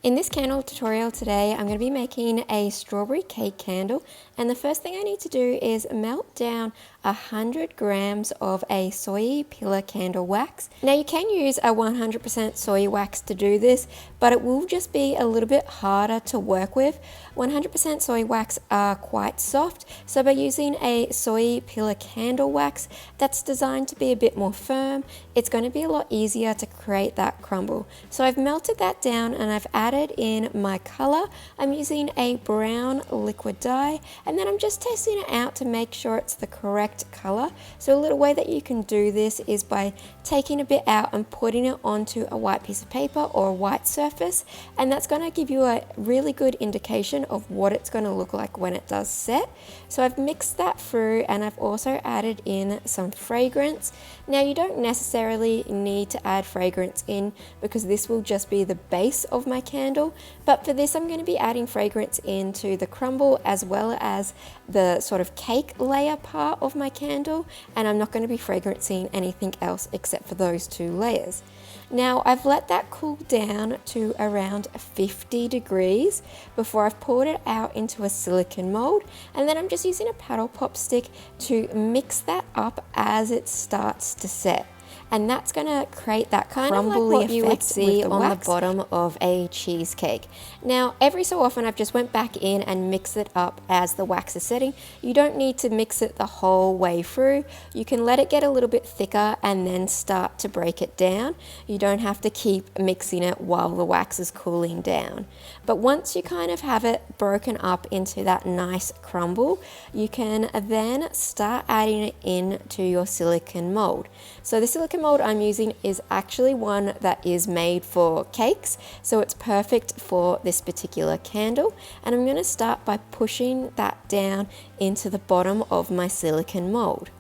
In this candle tutorial today, I'm going to be making a strawberry cake candle, and the first thing I need to do is melt down 100 grams of a soy pillar candle wax. Now you can use a 100% soy wax to do this, but it will just be a little bit harder to work with. 100% soy wax are quite soft, so by using a soy pillar candle wax that's designed to be a bit more firm, it's going to be a lot easier to create that crumble. So I've melted that down and I've added in my color. I'm using a brown liquid dye, and then I'm just testing it out to make sure it's the correct color. So a little way that you can do this is by taking a bit out and putting it onto a white piece of paper or a white surface, and that's going to give you a really good indication of what it's going to look like when it does set. So I've mixed that through, and I've also added in some fragrance. Now you don't necessarily need to add fragrance in because this will just be the base of my candle, but for this I'm going to be adding fragrance into the crumble as well as the sort of cake layer part of my candle, and I'm not going to be fragrancing anything else except for those two layers. Now I've let that cool down to around 50 degrees before I've poured it out into a silicone mold, and then I'm just using a paddle pop stick to mix that up as it starts to set. And that's going to create that kind crumbly of like what you would see on the bottom of a cheesecake. Now, every so often I've just went back in and mixed it up as the wax is setting. You don't need to mix it the whole way through. You can let it get a little bit thicker and then start to break it down. You don't have to keep mixing it while the wax is cooling down. But once you kind of have it broken up into that nice crumble, you can then start adding it into your silicone mold. So the silicone mold I'm using is actually one that is made for cakes, so it's perfect for this particular candle, and I'm going to start by pushing that down into the bottom of my silicone mold.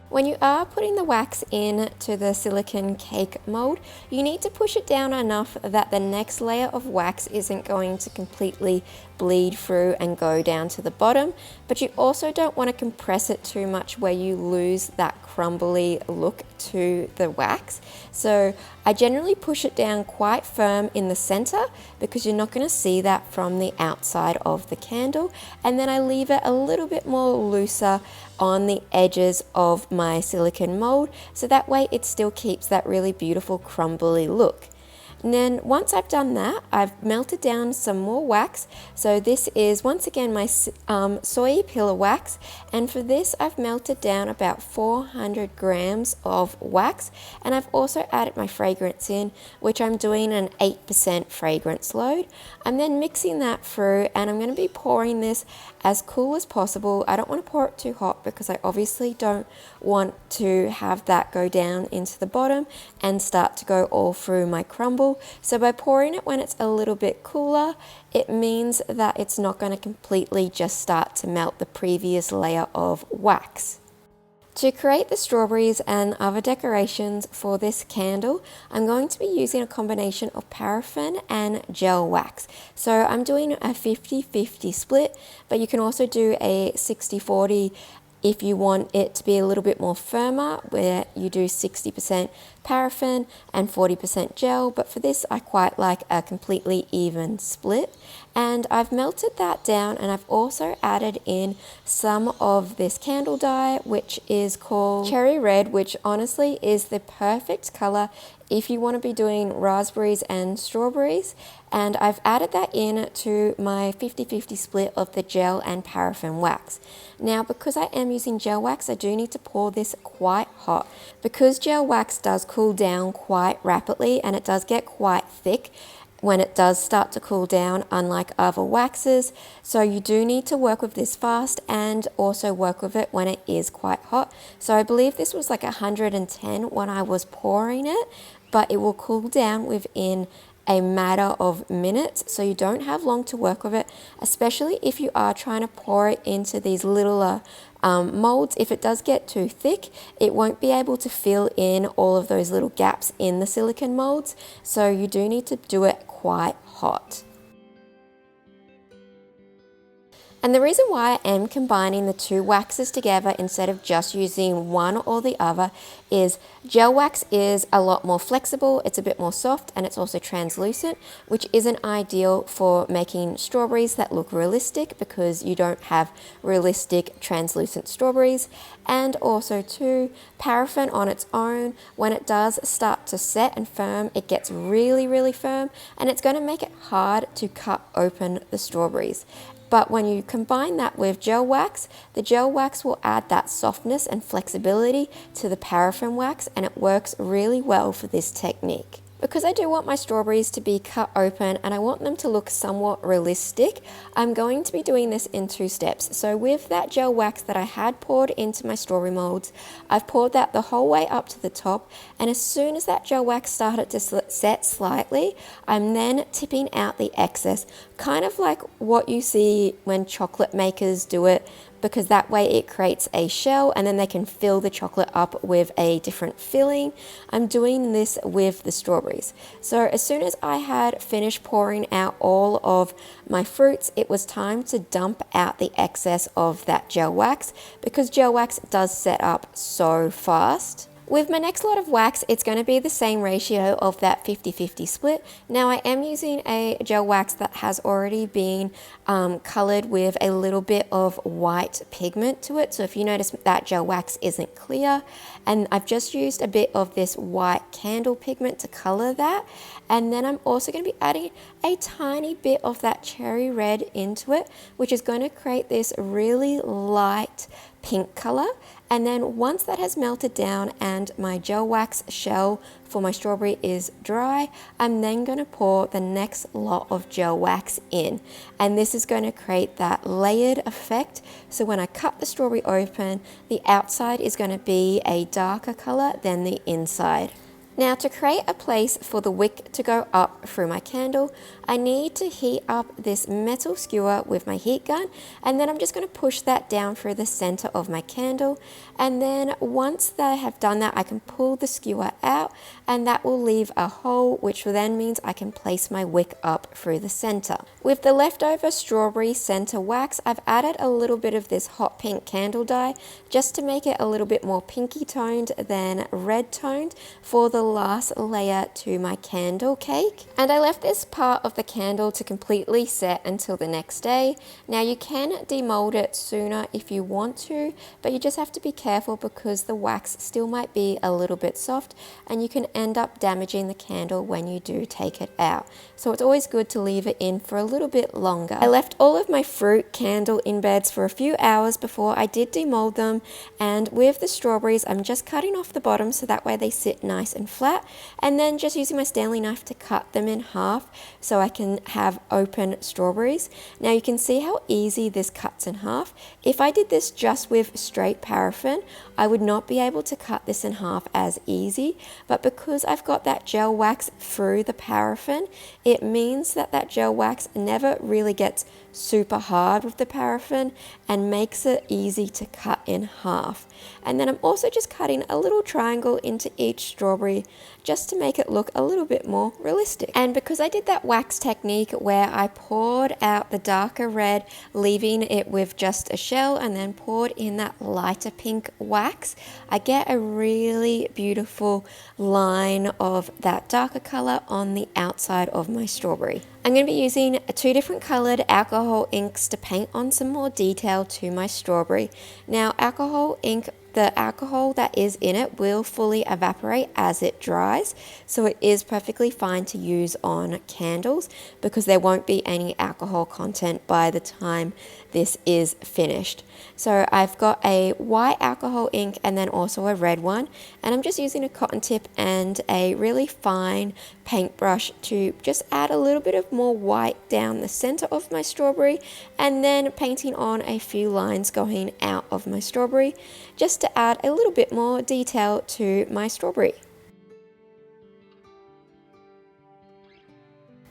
When you are putting the wax into the silicone cake mold, you need to push it down enough that the next layer of wax isn't going to completely bleed through and go down to the bottom, but you also don't want to compress it too much where you lose that crumbly look to the wax. So I generally push it down quite firm in the center because you're not going to see that from the outside of the candle, and then I leave it a little bit more looser on the edges of my silicone mold, so that way it still keeps that really beautiful crumbly look. And then once I've done that, I've melted down some more wax. So this is once again my soy pillar wax, and for this I've melted down about 400 grams of wax, and I've also added my fragrance in, which I'm doing an 8% fragrance load. I'm then mixing that through, and I'm going to be pouring this as cool as possible. I don't want to pour it too hot because I obviously don't want to have that go down into the bottom and start to go all through my crumble. So by pouring it when it's a little bit cooler, it means that it's not going to completely just start to melt the previous layer of wax. To create the strawberries and other decorations for this candle, I'm going to be using a combination of paraffin and gel wax. So I'm doing a 50-50 split, but you can also do a 60-40 if you want it to be a little bit more firmer, where you do 60% paraffin and 40% gel, but for this I quite like a completely even split. And I've melted that down, and I've also added in some of this candle dye, which is called Cherry Red, which honestly is the perfect color if you want to be doing raspberries and strawberries. And I've added that in to my 50-50 split of the gel and paraffin wax. Now, because I am using gel wax, I do need to pour this quite hot. Because gel wax does cool down quite rapidly, and it does get quite thick when it does start to cool down, unlike other waxes. So you do need to work with this fast and also work with it when it is quite hot. So I believe this was like 110 when I was pouring it, but it will cool down within a matter of minutes, so you don't have long to work with it, especially if you are trying to pour it into these littler molds. If it does get too thick, it won't be able to fill in all of those little gaps in the silicone molds, so you do need to do it quite hot. And the reason why I am combining the two waxes together instead of just using one or the other is gel wax is a lot more flexible, it's a bit more soft, and it's also translucent, which isn't ideal for making strawberries that look realistic because you don't have realistic translucent strawberries. And also too, paraffin on its own, when it does start to set and firm, it gets really firm, and it's going to make it hard to cut open the strawberries. But when you combine that with gel wax, the gel wax will add that softness and flexibility to the paraffin wax, and it works really well for this technique. Because I do want my strawberries to be cut open and I want them to look somewhat realistic, I'm going to be doing this in 2 steps. So with that gel wax that I had poured into my strawberry molds, I've poured that the whole way up to the top, and as soon as that gel wax started to set slightly, I'm then tipping out the excess, kind of like what you see when chocolate makers do it, because that way it creates a shell and then they can fill the chocolate up with a different filling. I'm doing this with the strawberries. So as soon as I had finished pouring out all of my fruits, it was time to dump out the excess of that gel wax, because gel wax does set up so fast. With my next lot of wax, it's going to be the same ratio of that 50-50 split. Now I am using a gel wax that has already been colored with a little bit of white pigment to it. So if you notice, that gel wax isn't clear, and I've just used a bit of this white candle pigment to color that. And then I'm also going to be adding a tiny bit of that cherry red into it, which is going to create this really light pink color. And then once that has melted down and my gel wax shell for my strawberry is dry, I'm then going to pour the next lot of gel wax in. And this is going to create that layered effect. So when I cut the strawberry open, the outside is going to be a darker color than the inside. Now, to create a place for the wick to go up through my candle, I need to heat up this metal skewer with my heat gun, and then I'm just going to push that down through the center of my candle. And then once that I have done that, I can pull the skewer out, and that will leave a hole, which then means I can place my wick up through the center. With the leftover strawberry center wax, I've added a little bit of this hot pink candle dye just to make it a little bit more pinky toned than red toned for the last layer to my candle cake. And I left this part of the candle to completely set until the next day. Now you can demold it sooner if you want to, but you just have to be careful because the wax still might be a little bit soft and you can end up damaging the candle when you do take it out. So it's always good to leave it in for a little bit longer. I left all of my fruit candle embeds for a few hours before I did demold them, and with the strawberries I'm just cutting off the bottom so that way they sit nice and flat, and then just using my Stanley knife to cut them in half so I can have open strawberries. Now you can see how easy this cuts in half. If I did this just with straight paraffin, I would not be able to cut this in half as easy, but because I've got that gel wax through the paraffin, it means that that gel wax never really gets super hard with the paraffin and makes it easy to cut in half. And then I'm also just cutting a little triangle into each strawberry just to make it look a little bit more realistic. And because I did that wax technique where I poured out the darker red, leaving it with just a shell, and then poured in that lighter pink wax, I get a really beautiful line of that darker color on the outside of my strawberry. I'm going to be using 2 different colored alcohol inks to paint on some more detail to my strawberry. Now, alcohol ink, the alcohol that is in it will fully evaporate as it dries, so it is perfectly fine to use on candles because there won't be any alcohol content by the time this is finished. So I've got a white alcohol ink and then also a red one, and I'm just using a cotton tip and a really fine paintbrush to just add a little bit of more white down the center of my strawberry, and then painting on a few lines going out of my strawberry just to add a little bit more detail to my strawberry.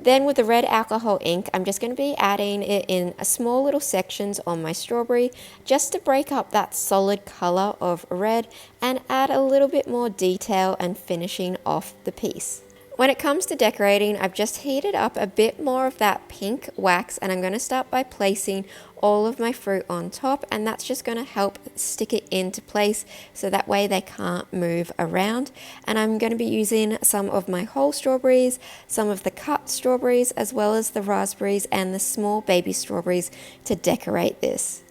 Then with the red alcohol ink, I'm just going to be adding it in small little sections on my strawberry just to break up that solid color of red and add a little bit more detail and finishing off the piece. When it comes to decorating, I've just heated up a bit more of that pink wax, and I'm going to start by placing all of my fruit on top, and that's just going to help stick it into place so that way they can't move around. And I'm going to be using some of my whole strawberries, some of the cut strawberries, as well as the raspberries and the small baby strawberries to decorate this.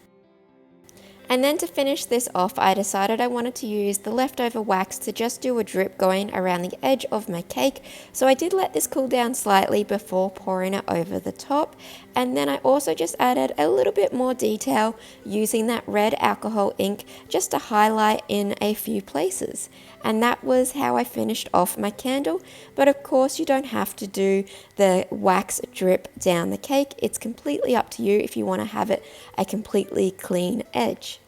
And then to finish this off, I decided I wanted to use the leftover wax to just do a drip going around the edge of my cake. So I did let this cool down slightly before pouring it over the top. And then I also just added a little bit more detail using that red alcohol ink just to highlight in a few places. And that was how I finished off my candle. But of course you don't have to do the wax drip down the cake. It's completely up to you if you want to have it a completely clean edge.